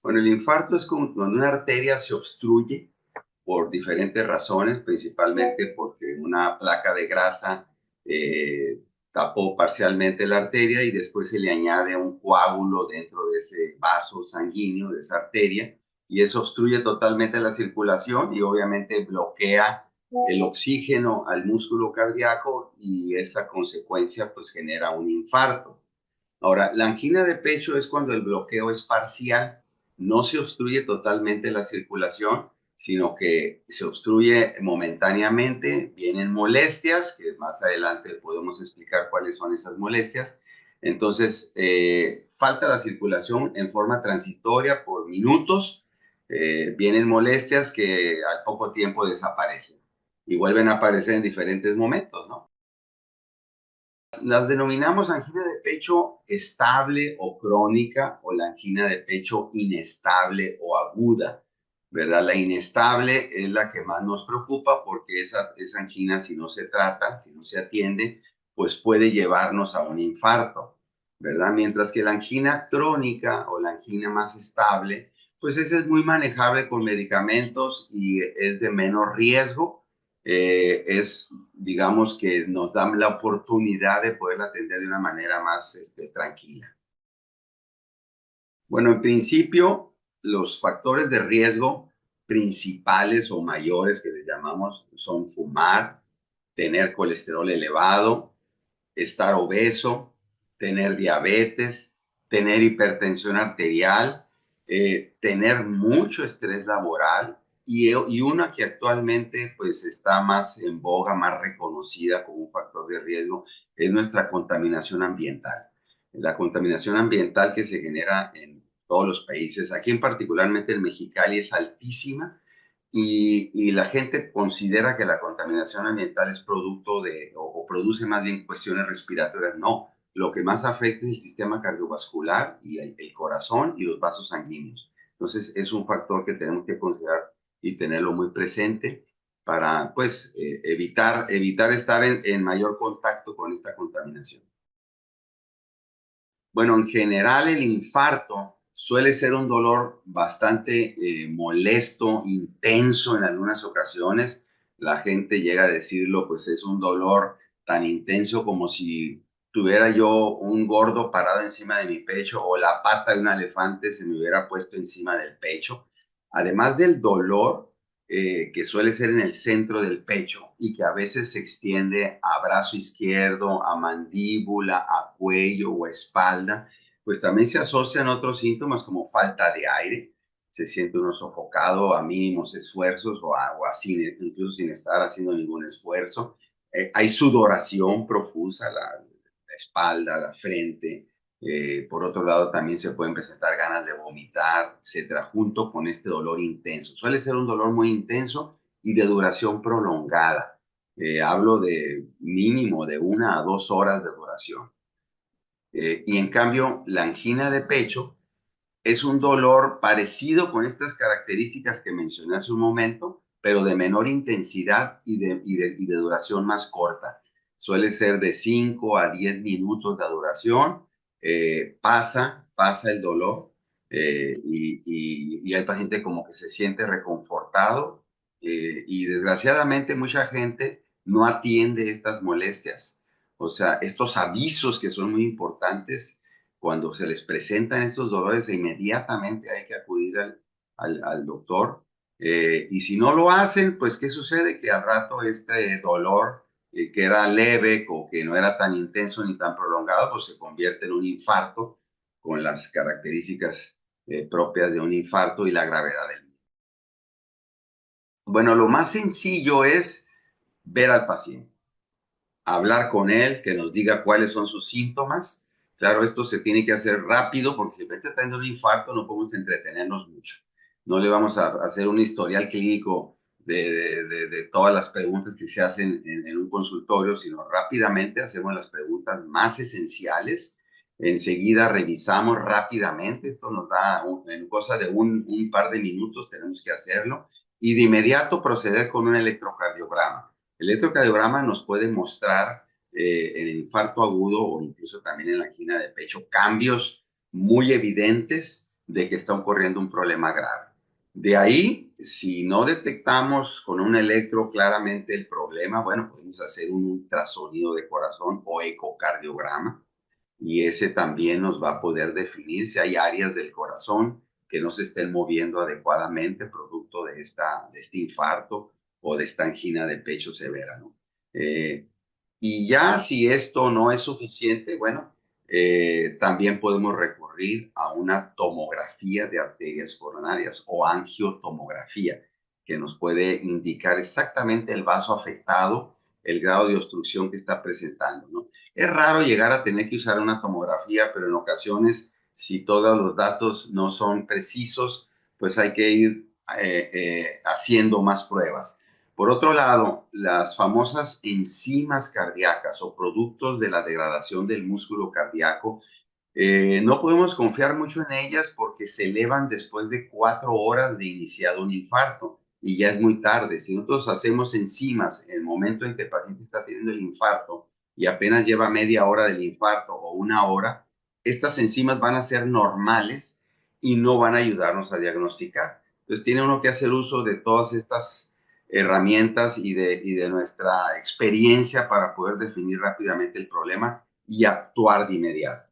Bueno, el infarto es como cuando una arteria se obstruye por diferentes razones, principalmente porque una placa de grasa eh, tapó parcialmente la arteria y después se le añade un coágulo dentro de ese vaso sanguíneo, de esa arteria, y eso obstruye totalmente la circulación y obviamente bloquea el oxígeno al músculo cardíaco y esa consecuencia pues genera un infarto. Ahora, la angina de pecho es cuando el bloqueo es parcial, no se obstruye totalmente la circulación, sino que se obstruye momentáneamente, vienen molestias, que más adelante podemos explicar cuáles son esas molestias. Entonces, falta la circulación en forma transitoria por minutos, vienen molestias que al poco tiempo desaparecen y vuelven a aparecer en diferentes momentos, ¿no? Las denominamos angina de pecho estable o crónica o la angina de pecho inestable o aguda, ¿verdad? La inestable es la que más nos preocupa porque esa angina, si no se trata, si no se atiende, pues puede llevarnos a un infarto, ¿verdad? Mientras que la angina crónica o la angina más estable, pues esa es muy manejable con medicamentos y es de menor riesgo. Es, digamos, que nos dan la oportunidad de poderla atender de una manera más tranquila. Bueno, en principio, los factores de riesgo principales o mayores que les llamamos son fumar, tener colesterol elevado, estar obeso, tener diabetes, tener hipertensión arterial, tener mucho estrés laboral y una que actualmente pues está más en boga, más reconocida como un factor de riesgo es nuestra contaminación ambiental. La contaminación ambiental que se genera en todos los países, aquí en particularmente en Mexicali es altísima y la gente considera que la contaminación ambiental es producto o produce más bien cuestiones respiratorias. No, lo que más afecta es el sistema cardiovascular y el corazón y los vasos sanguíneos. Entonces, es un factor que tenemos que considerar y tenerlo muy presente para, pues, evitar estar en mayor contacto con esta contaminación. Bueno, en general el infarto suele ser un dolor bastante molesto, intenso en algunas ocasiones. La gente llega a decirlo, pues es un dolor tan intenso como si tuviera yo un gordo parado encima de mi pecho o la pata de un elefante se me hubiera puesto encima del pecho. Además del dolor, que suele ser en el centro del pecho y que a veces se extiende a brazo izquierdo, a mandíbula, a cuello o a espalda, pues también se asocian otros síntomas como falta de aire, se siente uno sofocado a mínimos esfuerzos o así, incluso sin estar haciendo ningún esfuerzo. Hay sudoración profusa, la espalda, la frente, por otro lado, también se pueden presentar ganas de vomitar, etcétera, junto con este dolor intenso. Suele ser un dolor muy intenso y de duración prolongada. Hablo de mínimo de 1 a 2 horas de duración. Y en cambio, la angina de pecho es un dolor parecido con estas características que mencioné hace un momento, pero de menor intensidad y de duración más corta. Suele ser de 5 a 10 minutos de duración, pasa el dolor y el paciente como que se siente reconfortado y desgraciadamente mucha gente no atiende estas molestias. O sea, estos avisos que son muy importantes cuando se les presentan estos dolores, inmediatamente hay que acudir al doctor. Y si no lo hacen, pues, ¿qué sucede? Que al rato este dolor que era leve o que no era tan intenso ni tan prolongado, pues se convierte en un infarto con las características propias de un infarto y la gravedad del mismo. Bueno, lo más sencillo es ver al paciente, hablar con él, que nos diga cuáles son sus síntomas. Claro, esto se tiene que hacer rápido porque si está teniendo un infarto no podemos entretenernos mucho. No le vamos a hacer un historial clínico de todas las preguntas que se hacen en un consultorio, sino rápidamente hacemos las preguntas más esenciales. Enseguida revisamos rápidamente, esto nos da en cosa de un par de minutos tenemos que hacerlo y de inmediato proceder con un electrocardiograma. El electrocardiograma nos puede mostrar en el infarto agudo o incluso también en la angina de pecho cambios muy evidentes de que está ocurriendo un problema grave. De ahí, si no detectamos con un electro claramente el problema, bueno, podemos hacer un ultrasonido de corazón o ecocardiograma y ese también nos va a poder definir si hay áreas del corazón que no se estén moviendo adecuadamente producto de este infarto o de esta angina de pecho severa, ¿no? Eh, y ya si esto no es suficiente, bueno, también podemos recurrir a una tomografía de arterias coronarias o angiotomografía, que nos puede indicar exactamente el vaso afectado, el grado de obstrucción que está presentando, ¿no? Es raro llegar a tener que usar una tomografía, pero en ocasiones, si todos los datos no son precisos, pues hay que ir haciendo más pruebas. Por otro lado, las famosas enzimas cardíacas o productos de la degradación del músculo cardíaco, no podemos confiar mucho en ellas porque se elevan después de 4 horas de iniciado un infarto y ya es muy tarde. Si nosotros hacemos enzimas en el momento en que el paciente está teniendo el infarto y apenas lleva media hora del infarto o una hora, estas enzimas van a ser normales y no van a ayudarnos a diagnosticar. Entonces tiene uno que hacer uso de todas estas herramientas y de nuestra experiencia para poder definir rápidamente el problema y actuar de inmediato.